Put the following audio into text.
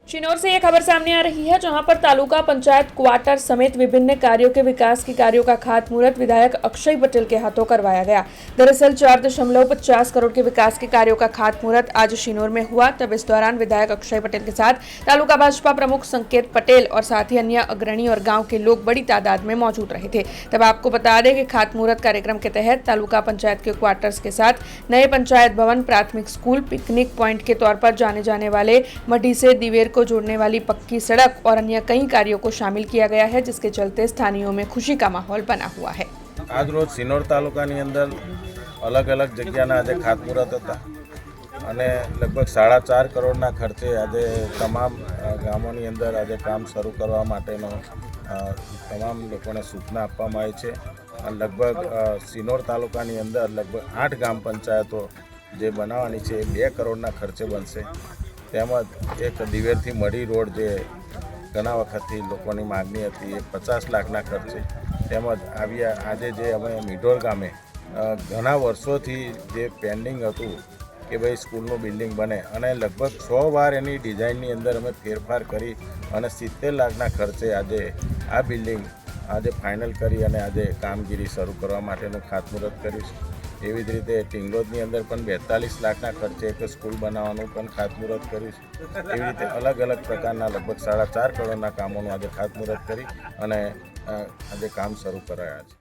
चिनौर से ये खबर सामने आ रही है जहां पर तालुका पंचायत क्वार्टर समेत विभिन्न कार्यों के विकास के कार्यों का खातमुहूर्त विधायक अक्षय पटेल के हाथों करवाया गया। दरअसल 4.50 करोड़ के विकास के कार्यों का खातमुहूर्त आज शिनौर में हुआ। तब इस दौरान विधायक अक्षय पटेल के साथ तालुका भाजपा प्रमुख संकेत पटेल और साथ ही अन्य अग्रणी और गाँव के लोग बड़ी तादाद में मौजूद रहे थे। तब आपको बता दें कि खातमुहूर्त कार्यक्रम के तहत तालुका पंचायत के क्वार्टर्स के साथ नए पंचायत भवन, प्राथमिक स्कूल, पिकनिक पॉइंट के तौर पर जाने जाने वाले मढ़ी से दिवेर को जोड़ने वाली पक्की सड़क और अन्य कई कार्यों को शामिल किया गया है, जिसके चलते स्थानीयों में खुशी का माहौल बना हुआ है। आज रोज सिनोर तालुकानी अंदर अलग अलग जग्याना आज खातमुहूर्त હતા અને લગભગ 4.5 કરોડના ખર્ચે આજે તમામ ગામોની અંદર આજે કામ શરૂ કરવા માટેનો તમામ લોકોને સૂચના આપવામાં આવી છે। લગભગ સિનોર તાલુકાની અંદર લગભગ 8 ગ્રામ પંચાયતો જે બનાવવાની છે એ 2 કરોડના ખર્ચે બનશે। તેમજ એક દિવેરથી મઢી રોડ જે ઘણા વખતથી લોકોની માગણી હતી એ 50 લાખના ખર્ચે, તેમજ આજે જે અમે મીઢોળ ગામે ઘણા વર્ષોથી જે પેન્ડિંગ હતું કે ભાઈ સ્કૂલનું બિલ્ડિંગ બને અને લગભગ 6 વાર એની ડિઝાઇનની અંદર અમે ફેરફાર કરી અને 70 લાખના ખર્ચે આજે આ બિલ્ડિંગ આજે ફાઇનલ કરી અને આજે કામગીરી શરૂ કરવા માટેનું ખાતમુહૂર્ત કરીશું। એવી જ રીતે ટીંગલોદની અંદર પણ 42 લાખના ખર્ચે એક સ્કૂલ બનાવવાનું પણ ખાતમુહૂર્ત કરીશું। એવી રીતે અલગ અલગ પ્રકારના લગભગ 4.5 કરોડના કામોનું આજે ખાતમુહૂર્ત કરી અને આજે કામ શરૂ કરાયા છે।